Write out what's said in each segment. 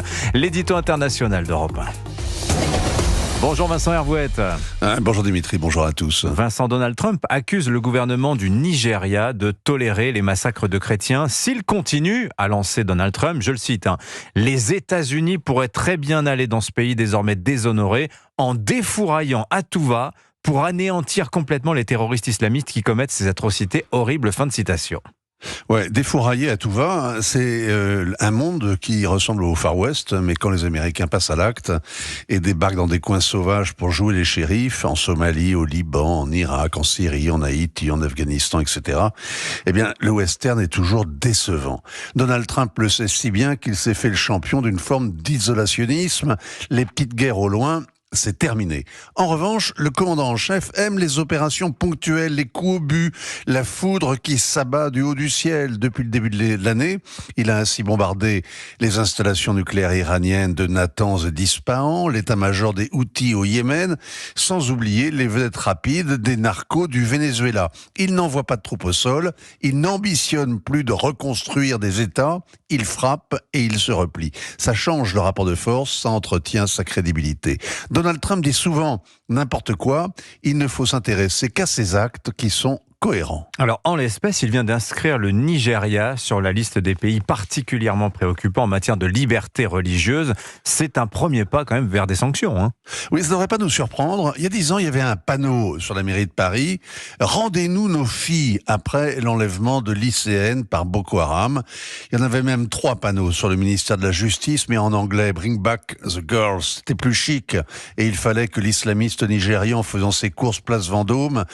suite. L'édito international d'Europe 1. Bonjour Vincent Hervouette. Bonjour Dimitri, bonjour à tous. Vincent, Donald Trump accuse le gouvernement du Nigeria de tolérer les massacres de chrétiens. S'il continue, a lancé Donald Trump, je le cite, les États-Unis pourraient très bien aller dans ce pays désormais déshonoré en défouraillant à tout va pour anéantir complètement les terroristes islamistes qui commettent ces atrocités horribles. Fin de citation. Ouais, défourailler à tout va, c'est un monde qui ressemble au Far West, mais quand les Américains passent à l'acte et débarquent dans des coins sauvages pour jouer les shérifs, en Somalie, au Liban, en Irak, en Syrie, en Haïti, en Afghanistan, etc., eh bien, le western est toujours décevant. Donald Trump le sait si bien qu'il s'est fait le champion d'une forme d'isolationnisme. Les petites guerres au loin, c'est terminé. En revanche, le commandant en chef aime les opérations ponctuelles, les coups au but, la foudre qui s'abat du haut du ciel. Depuis le début de l'année, il a ainsi bombardé les installations nucléaires iraniennes de Natanz et d'Ispahan, l'état-major des Houthis au Yémen, sans oublier les vedettes rapides des narcos du Venezuela. Il n'envoie pas de troupes au sol, il n'ambitionne plus de reconstruire des États, il frappe et il se replie. Ça change le rapport de force, ça entretient sa crédibilité. Donald Trump dit souvent n'importe quoi, il ne faut s'intéresser qu'à ses actes qui sont cohérents. Alors, en l'espèce, il vient d'inscrire le Nigeria sur la liste des pays particulièrement préoccupants en matière de liberté religieuse. C'est un premier pas quand même vers des sanctions. Oui, ça ne devrait pas nous surprendre. Il y a 10 ans, il y avait un panneau sur la mairie de Paris. Rendez-nous nos filles après l'enlèvement de lycéennes par Boko Haram. Il y en avait même 3 panneaux sur le ministère de la Justice, mais en anglais, Bring back the girls. C'était plus chic. Et il fallait que l'islamiste nigérian faisant ses courses place Vendôme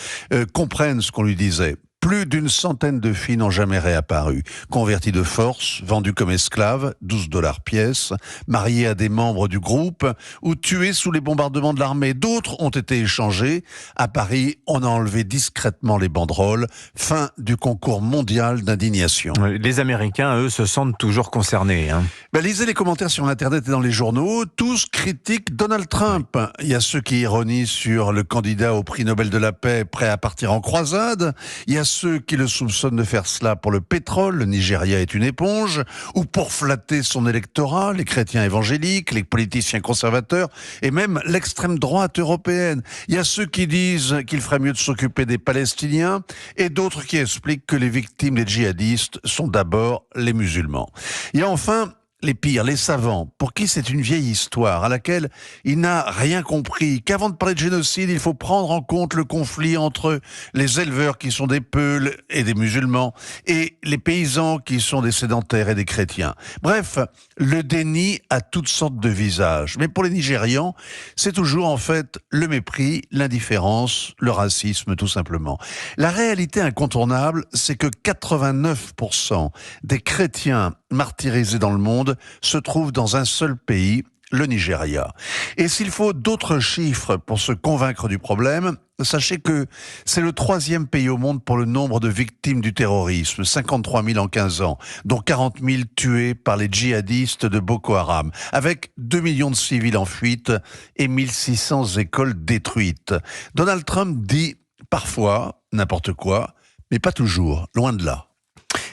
comprenne ce qu'on lui disait. Plus d'une centaine de filles n'ont jamais réapparu. Converties de force, vendues comme esclaves, $12 pièce, mariées à des membres du groupe ou tuées sous les bombardements de l'armée. D'autres ont été échangées. À Paris, on a enlevé discrètement les banderoles. Fin du concours mondial d'indignation. Les Américains, eux, se sentent toujours concernés. Lisez les commentaires sur Internet et dans les journaux. Tous critiquent Donald Trump. Il y a ceux qui ironisent sur le candidat au prix Nobel de la paix prêt à partir en croisade. Il y a ceux qui le soupçonnent de faire cela pour le pétrole, le Nigeria est une éponge, ou pour flatter son électorat, les chrétiens évangéliques, les politiciens conservateurs, et même l'extrême droite européenne. Il y a ceux qui disent qu'il ferait mieux de s'occuper des Palestiniens, et d'autres qui expliquent que les victimes des djihadistes sont d'abord les musulmans. Il y a enfin les pires, les savants, pour qui c'est une vieille histoire à laquelle il n'a rien compris, qu'avant de parler de génocide, il faut prendre en compte le conflit entre les éleveurs qui sont des peuls et des musulmans et les paysans qui sont des sédentaires et des chrétiens. Bref, le déni a toutes sortes de visages. Mais pour les Nigérians, c'est toujours en fait le mépris, l'indifférence, le racisme tout simplement. La réalité incontournable, c'est que 89% des chrétiens martyrisés dans le monde se trouvent dans un seul pays, le Nigeria. Et s'il faut d'autres chiffres pour se convaincre du problème, sachez que c'est le 3e pays au monde pour le nombre de victimes du terrorisme, 53 000 en 15 ans, dont 40 000 tués par les djihadistes de Boko Haram, avec 2 millions de civils en fuite et 1600 écoles détruites. Donald Trump dit parfois n'importe quoi, mais pas toujours, loin de là.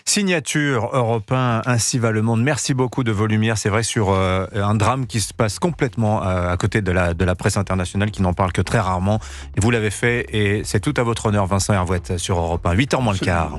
Signature Europe 1, ainsi va le monde. Merci beaucoup de vos lumières. C'est vrai sur un drame qui se passe complètement à côté de la presse internationale qui n'en parle que très rarement. Et vous l'avez fait et c'est tout à votre honneur, Vincent Hervouette, sur Europe 1. 8h moins le quart.